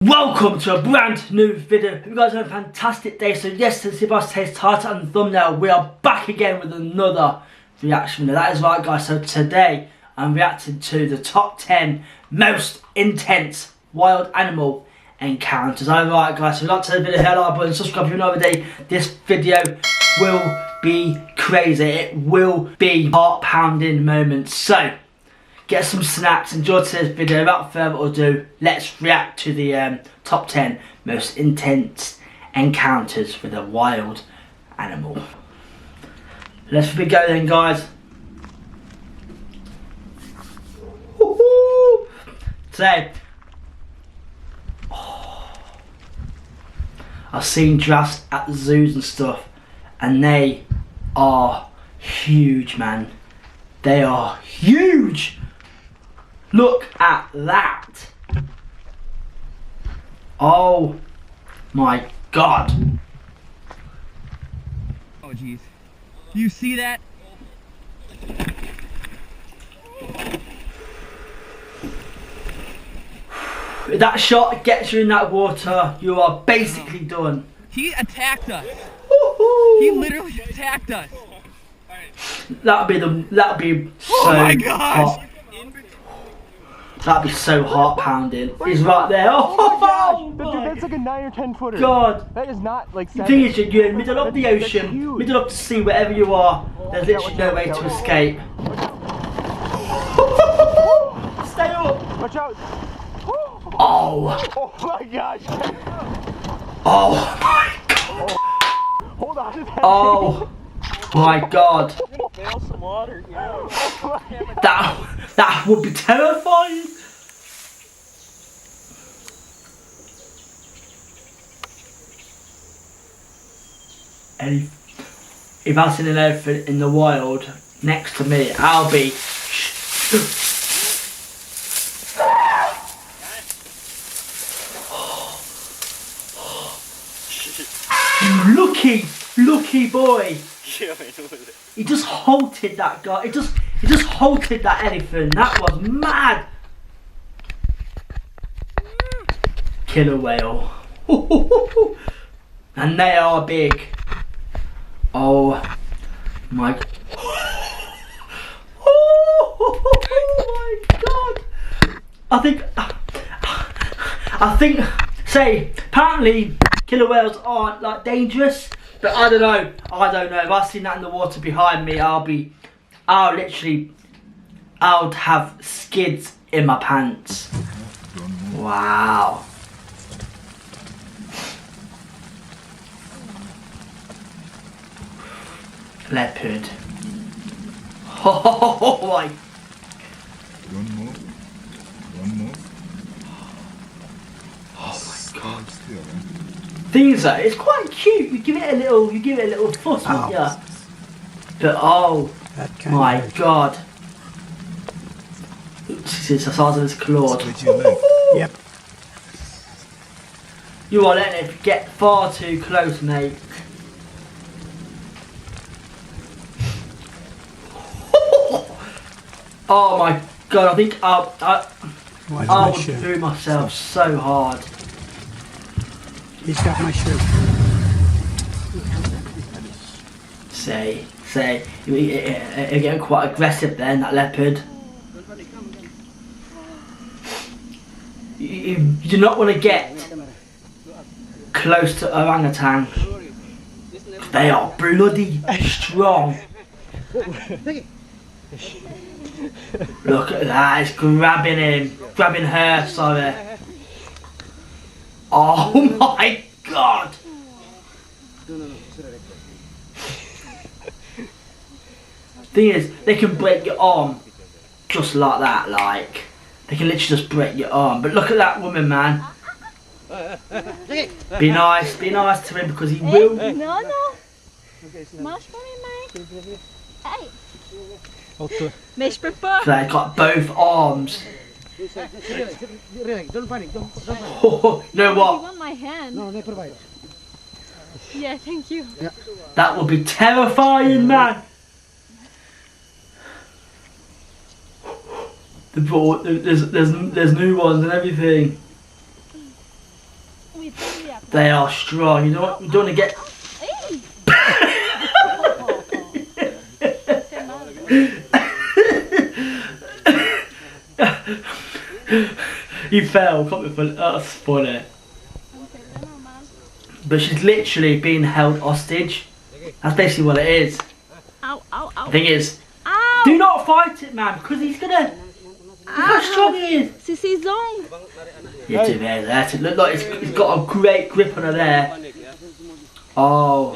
Welcome to a brand new video. Hope you guys have a fantastic day. So yes, since if I say title and thumbnail, we are back again with another reaction video. That is right guys, so today I'm reacting to the top 10 most intense wild animal encounters. Alright guys, so if you like to the video, hit that like button, subscribe for another day. This video will be crazy. It will be heart pounding moments. So get some snacks, enjoy today's video. Without further ado, let's react to the top 10 most intense encounters with a wild animal. Let's go then guys. Today, I've seen giraffes at the zoos and stuff, and they are huge, man. They are huge. Look at that. Oh my god. Oh jeez. Do you see that? If that shot gets you in that water, you are basically done. He attacked us. Woohoo! He literally attacked us. That'd be so Oh my gosh. hot. That'd be so heart pounding. He's right there. Oh my gosh! That's like a 9 or 10 footer. God. That is not like The 7. thing is, you're in the middle of the That's ocean, huge. middle of the sea, wherever you are. There's literally no way to escape. Stay up. Watch out! Oh. Oh my gosh! Oh my god. Hold on to that. Oh my god. Fail some water. That would be terrifying. And if I seen an elephant in the wild next to me, I'll be lucky boy. He just halted that guy. He just halted that elephant. That was mad. Killer whale. And they are big. Oh my. Oh my god. I think. Say, apparently killer whales aren't like dangerous, but I don't know. If I seen that in the water behind me, I'll have skids in my pants. Wow. Leopard. Oh my. One more. Oh my god. Still, eh? Thing is though, it's quite cute. You give it a little fuss, wouldn't ya? But oh my god. Oops, it's the size of his claw. With your leg. Yep. You are letting it get far too close, mate. Oh my god, I think I would do myself so hard. He's got my shoe. Say, you're getting quite aggressive then, that leopard. You do not want to get close to orangutan. They are bloody strong. Look at that, it's grabbing her, sorry. Oh my god! Thing is, they can break your arm just like that, like. They can literally just break your arm. But look at that woman, man. Be nice to him because he will. No. Masz po mnie, Mike? Ej! Mesh prefer. They've got both arms. Don't panic. Don't panic. Oh, you know You what? want my hand? No, they provide. Yeah, thank you. That would be terrifying, man. There's new ones and everything. They are strong. You don't want to get. You fell. Can't be funny. That's funny. But she's literally being held hostage. That's basically what it is. Ow, ow, ow. The thing is, Ow. do not fight it, man, because he's gonna. Look how strong he is. Sisi Zong. You do that. It look like he's got a great grip on her there. Oh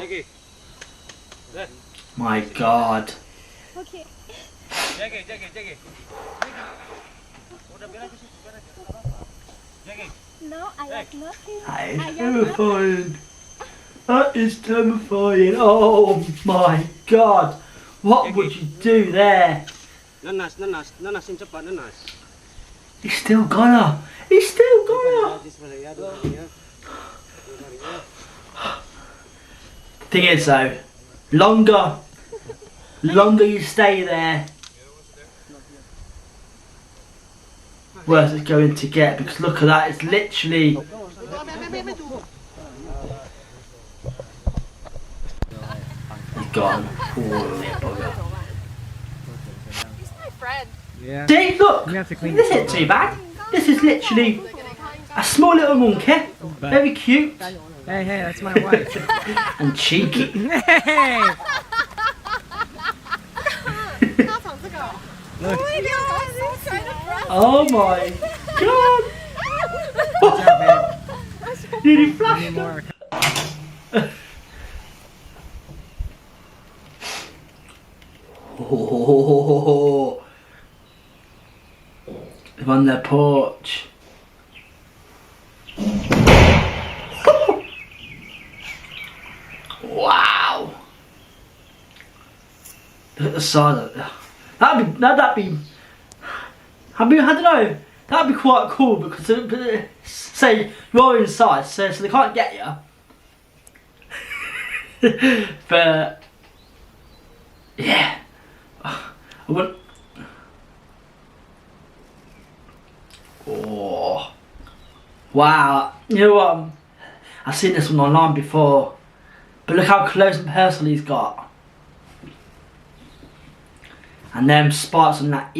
my God. Okay. No, I like nothing. That is terrifying. That is terrifying. Oh my God. What would you do there? Nanas, yang cepat nanas. He's still gonna. He's still gonna. Thing is though, longer you stay there, worse it's going to get, because look at that, it's literally. He's gone. Holy bugger. He's my friend. Yeah. See, look, You have to clean this this isn't too bad. This is literally a small little monkey, very cute Hey, that's my wife. and cheeky. Hey! Look. Oh my God! Nearly flashed him. More. Oh, they're on their porch. Wow! Look at the size of it. That'd be, I don't know, that'd be quite cool, because say you're inside, so they can't get you. But yeah, I want. Oh, wow! You know what? I've seen this one online before, but look how close and personal he's got, and them spots on that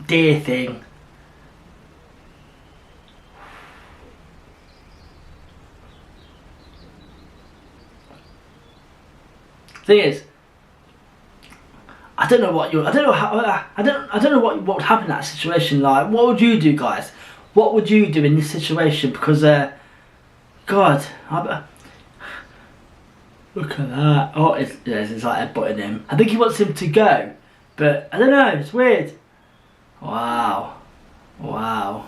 deer thing. Thing is, I don't know what what would happen in that situation. Like, what would you do, guys? What would you do in this situation? Because, God, look at that. Oh, it's like headbutting him. I think he wants him to go, but I don't know. It's weird. Wow, wow.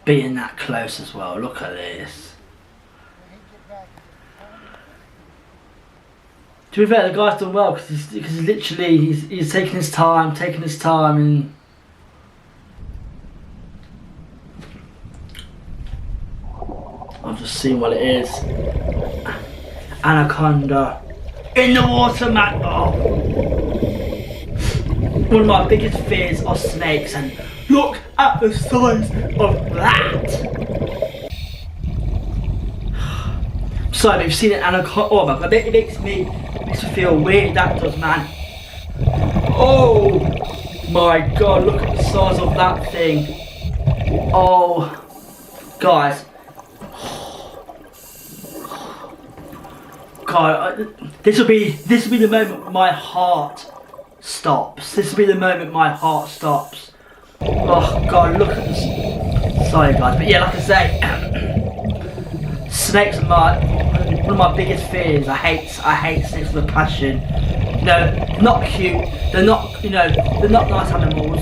Being that close as well. Look at this. To be fair, the guy's done well, because he's literally he's taking his time, and I've just seen what it is. Anaconda in the water, man. Oh. One of my biggest fears are snakes, and look at the size of that. Sorry, but you've seen an anaconda. Oh my God, it makes me feel weird. That does, man. Oh my God, look at the size of that thing. Oh, guys. God, this will be the moment my heart stops. This will be the moment my heart stops. Oh God, look at this. Sorry guys, but yeah, like I say, snakes are one of my biggest fears. I hate snakes with a passion. You know, they're not cute. They're not, you know, they're not nice animals.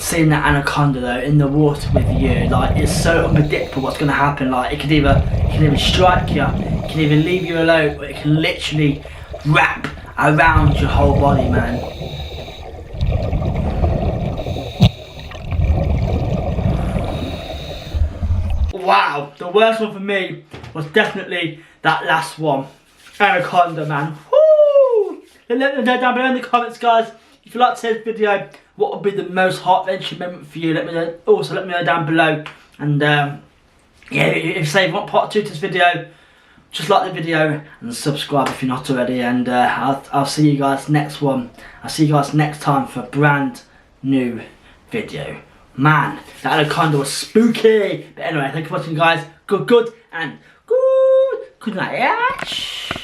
Seeing that anaconda though in the water with you, like, it's so unpredictable what's going to happen. Like, it can either strike you, it can either leave you alone, or it can literally wrap around your whole body, man. Wow, the worst one for me was definitely that last one, anaconda, man. Woo! Let me know down below in the comments, guys. If you like today's video, what would be the most heart-wrenching moment for you? Let me know. Also, let me know down below. And yeah, if you want part 2 to this video, just like the video and subscribe if you're not already. And I'll see you guys next one. I'll see you guys next time for a brand new video. Man, that anaconda was spooky. But anyway, thank you for watching, guys. Good, and good night. Yeah.